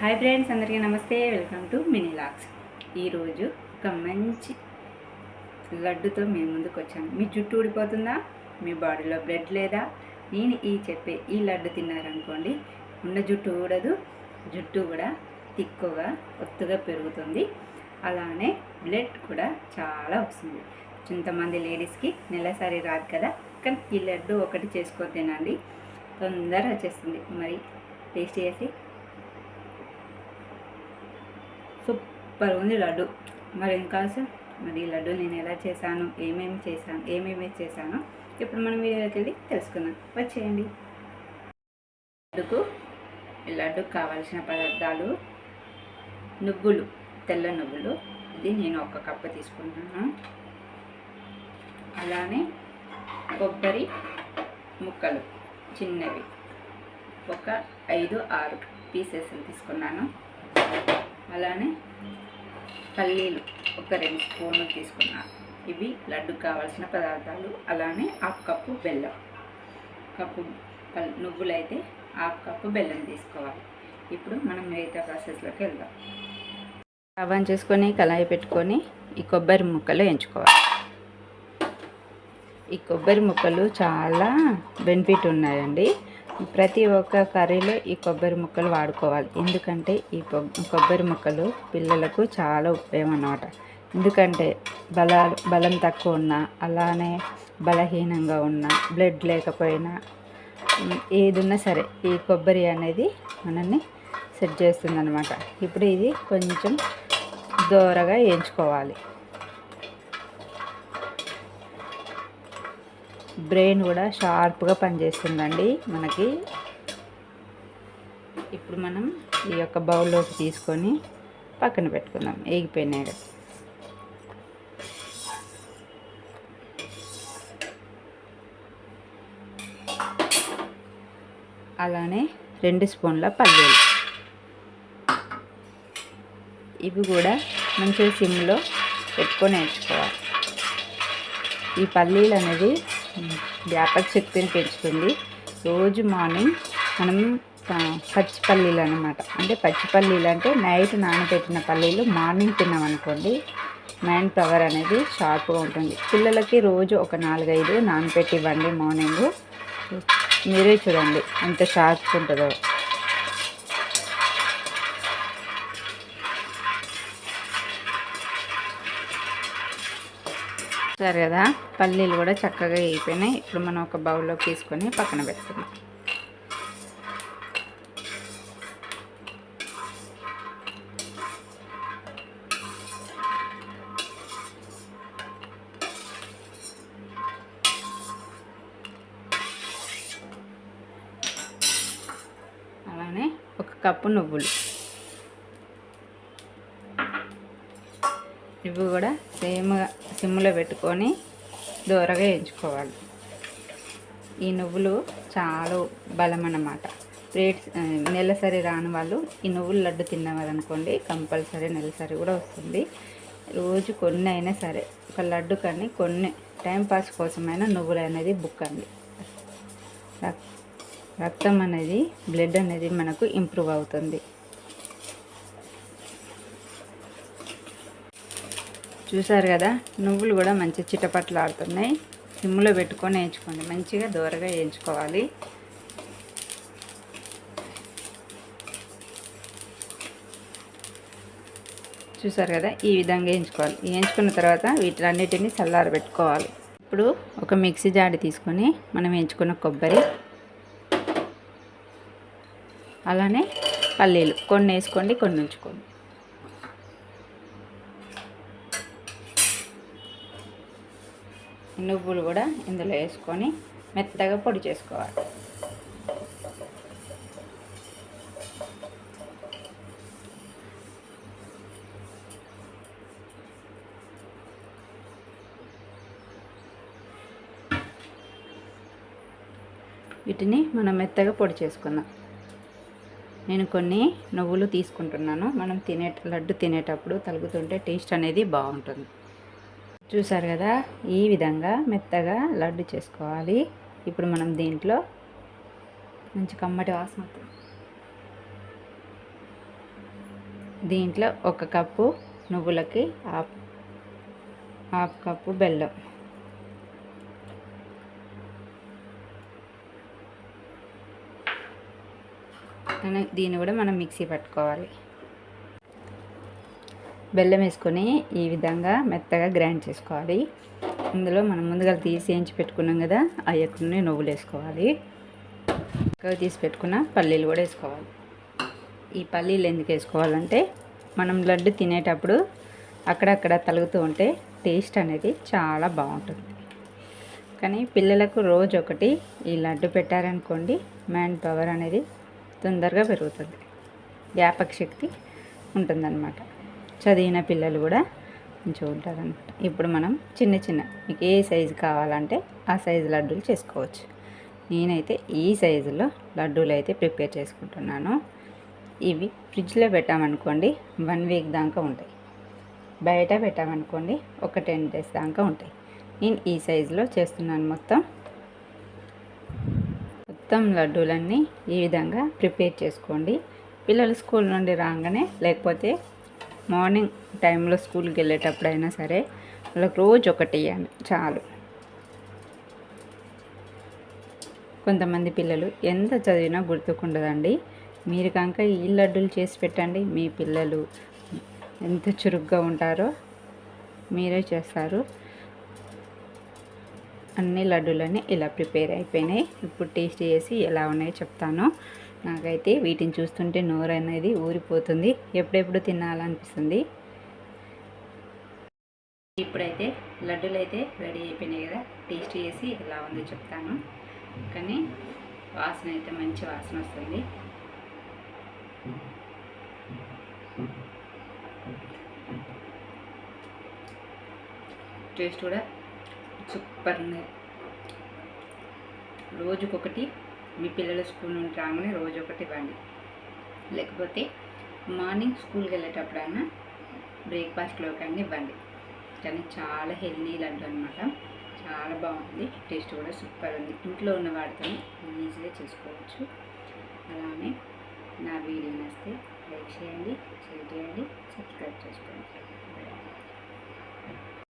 Hi friends, అందరికీ నమస్తే. Welcome to mini logs. ఈరోజు ఒక మంచి లడ్డుతో మీ ముందుకు వచ్చాను. మీ జుట్టు ఊడిపోతుందా? మీ బాడీలో బ్లడ్ లేదా? నేను చెప్పే ఈ లడ్డు తిన్నారనుకోండి, ఉన్న జుట్టు ఊడదు, జుట్టు కూడా తిక్కుగా ఒత్తుగా పెరుగుతుంది. అలానే బ్లడ్ కూడా చాలా వస్తుంది. కొంతమంది లేడీస్కి నెలసరి రాదు కదా, కానీ ఈ లడ్డు ఒకటి చేసుకొని తినండి, తొందరగా వచ్చేస్తుంది. మరి టేస్ట్ చేసి సూపర్ ఉంది లడ్డు. మరి ఇంకా మరి ఈ లడ్డు నేను ఎలా చేశాను, ఏమేమి చేశాను ఇప్పుడు మనం వీడియోకి వెళ్ళి తెలుసుకుందాం. వచ్చేయండి. లడ్డుకు కావాల్సిన పదార్థాలు: నువ్వులు, తెల్ల నువ్వులు, ఇది నేను 1 కప్పు తీసుకుంటున్నాను. అలానే కొబ్బరి ముక్కలు చిన్నవి ఒక 5-6 పీసెస్ తీసుకున్నాను. అలానే పల్లీలు ఒక 2 స్పూన్లు తీసుకున్నాను. ఇవి లడ్డుకు కావాల్సిన పదార్థాలు. అలానే 1/2 కప్పు బెల్లం, కప్పు నువ్వులు అయితే 1/2 కప్పు బెల్లం తీసుకోవాలి. ఇప్పుడు మనం మిగతా ప్రాసెస్లోకి వెళ్దాం. స్టవ్ ఆన్ చేసుకొని కళాయి పెట్టుకొని ఈ కొబ్బరి ముక్కలు వేయించుకోవాలి. ఈ కొబ్బరి ముక్కలు చాలా బెనిఫిట్ ఉన్నాయండి. ప్రతి ఒక్క కర్రీలో ఈ కొబ్బరి ముక్కలు వాడుకోవాలి. ఎందుకంటే ఈ కొబ్బరి ముక్కలు పిల్లలకు చాలా ఉపయోగం అన్నమాట. ఎందుకంటే బలం తక్కువ ఉన్నా, అలానే బలహీనంగా ఉన్నా, బ్లడ్ లేకపోయినా, ఏదున్నా సరే ఈ కొబ్బరి అనేది మనల్ని సెట్ చేస్తుంది అన్నమాట. ఇప్పుడు ఇది కొంచెం దోరగా వేయించుకోవాలి. బ్రెయిన్ కూడా షార్ప్గా పనిచేస్తుందండి మనకి. ఇప్పుడు మనం ఈ యొక్క బౌల్లోకి తీసుకొని పక్కన పెట్టుకుందాం. వేగిపోయినాయి కదా. అలానే 2 స్పూన్ల పల్లీలు, ఇవి కూడా మంచిగా సిమ్లో పెట్టుకొని వేయించుకోవాలి. ఈ పల్లీలు అనేది జ్ఞాపక శక్తిని పెంచుతుంది. రోజు మార్నింగ్ మనం పచ్చి పల్లీలు అన్నమాట, అంటే పచ్చి పల్లీలు అంటే నైట్ నానబెట్టిన పల్లీలు మార్నింగ్ తిన్నామనుకోండి, మైండ్ పవర్ అనేది షార్ప్గా ఉంటుంది. పిల్లలకి రోజు ఒక 4-5 నానబెట్టి ఇవ్వండి మార్నింగ్. మీరే చూడండి ఎంత షార్ప్గా ఉంటుందో. సరే కదా, పల్లీలు కూడా చక్కగా వేయిపోయినాయి. ఇప్పుడు మనం ఒక బౌల్లోకి తీసుకొని పక్కన పెట్టుకుందాం. అలానే 1 కప్పు నువ్వులు, ఇవి కూడా సేమ్గా సిమ్లో పెట్టుకొని దూరగా వేయించుకోవాలి. ఈ నువ్వులు చాలా బలం అన్నమాట. నెలసరి రాని వాళ్ళు ఈ నువ్వుల లడ్డు తిన్నవారనుకోండి, కంపల్సరీ నెలసరి కూడా వస్తుంది. రోజు కొన్ని అయినా సరే, ఒక లడ్డు కానీ కొన్ని టైంపాస్ కోసమైనా నువ్వులు అనేది బుక్కండి. రక్తం అనేది, బ్లడ్ అనేది మనకు ఇంప్రూవ్ అవుతుంది. చూసారు కదా, నువ్వులు కూడా మంచి చిటపట్లు ఆడుతున్నాయి. సిమ్లో పెట్టుకొని వేయించుకోండి, మంచిగా దూరగా వేయించుకోవాలి. చూసారు కదా, ఈ విధంగా వేయించుకోవాలి. వేయించుకున్న తర్వాత వీటన్నిటిని చల్లారబెట్టుకోవాలి. ఇప్పుడు ఒక మిక్సీ జాడి తీసుకొని మనం వేయించుకున్న కొబ్బరి, అలానే పల్లీలు కొన్ని వేసుకోండి, కొన్ని ఉంచుకోండి. నువ్వులు కూడా ఇందులో వేసుకొని మెత్తగా పొడి చేసుకోవాలి. వీటిని మనం మెత్తగా పొడి చేసుకుందాం. నేను కొన్ని నువ్వులు తీసుకుంటున్నాను. మనం లడ్డు తినేటప్పుడు తలుగుతుంటే టేస్ట్ అనేది బాగుంటుంది. చూసారు కదా, ఈ విధంగా మెత్తగా లడ్డు చేసుకోవాలి. ఇప్పుడు మనం దీంట్లో మంచి కమ్మటి వాసన వస్తుంది. దీంట్లో 1 కప్పు నువ్వులకి హాఫ్ కప్పు బెల్లం, దీన్ని కూడా మనం మిక్సీ పట్టుకోవాలి. బెల్లం వేసుకొని ఈ విధంగా మెత్తగా గ్రైండ్ చేసుకోవాలి. ఇందులో మనం ముందుగా తీసి వేయించి పెట్టుకున్నాం కదా, అవి కొన్ని నువ్వులు వేసుకోవాలి. తీసి పెట్టుకున్న పల్లీలు కూడా వేసుకోవాలి. ఈ పల్లీలు ఎందుకు వేసుకోవాలంటే మనం లడ్డు తినేటప్పుడు అక్కడక్కడ తలుగుతూ ఉంటే టేస్ట్ అనేది చాలా బాగుంటుంది. కానీ పిల్లలకు రోజు ఒకటి ఈ లడ్డు పెట్టారనుకోండి, మైండ్ పవర్ అనేది తొందరగా పెరుగుతుంది, జ్ఞాపక శక్తి ఉంటుందన్నమాట. చదివిన పిల్లలు కూడా మంచిగా ఉంటారనమాట. ఇప్పుడు మనం చిన్న మీకు ఏ సైజు కావాలంటే ఆ సైజు లడ్డూలు చేసుకోవచ్చు. నేనైతే ఈ సైజులో లడ్డూలు అయితే ప్రిపేర్ చేసుకుంటున్నాను. ఇవి ఫ్రిడ్జ్లో పెట్టామనుకోండి 1 వీక్ దాకా ఉంటాయి, బయట పెట్టామనుకోండి ఒక 10 డేస్ దాకా ఉంటాయి. నేను ఈ సైజులో చేస్తున్నాను. మొత్తం లడ్డూలన్నీ ఈ విధంగా ప్రిపేర్ చేసుకోండి. పిల్లలు స్కూల్ నుండి రాగానే, లేకపోతే మార్నింగ్ టైంలో స్కూల్కి వెళ్ళేటప్పుడైనా సరే వాళ్ళకి రోజు ఒకటి ఇవ్వండి చాలు. కొంతమంది పిల్లలు ఎంత చదివినా గుర్తుకుండదండి. మీరు కనుక ఈ లడ్డూలు చేసి పెట్టండి, మీ పిల్లలు ఎంత చురుగ్గా ఉంటారో మీరే చేస్తారు. అన్ని లడ్డూలన్నీ ఇలా ప్రిపేర్ అయిపోయినాయి. ఇప్పుడు టేస్ట్ చేసి ఎలా ఉన్నాయో చెప్తాను. నాకైతే వీటిని చూస్తుంటే నోరు అనేది ఊరిపోతుంది, ఎప్పుడెప్పుడు తినాలనిపిస్తుంది. ఇప్పుడైతే లడ్డూలు అయితే రెడీ అయిపోయినాయి కదా, టేస్ట్ చేసి ఎలా ఉందో చెప్తాను. కానీ వాసన అయితే మంచి వాసన వస్తుంది. టేస్ట్ కూడా సూపర్ ఉంది. రోజుకొకటి మీ పిల్లల స్కూల్ నుండి రాగానే రోజొకటి ఇవ్వండి, లేకపోతే మార్నింగ్ స్కూల్కి వెళ్ళేటప్పుడైనా బ్రేక్ఫాస్ట్లోకి అన్నీ ఇవ్వండి. కానీ చాలా హెల్దీ లడ్డు అనమాట, చాలా బాగుంది. టేస్ట్ కూడా సూపర్ ఉంది. ఇంట్లో ఉన్న వాటితో ఈజీగా చేసుకోవచ్చు. అలానే నా వీడియో నచ్చితే లైక్ చేయండి, షేర్ చేయండి, సబ్స్క్రైబ్ చేసుకోండి.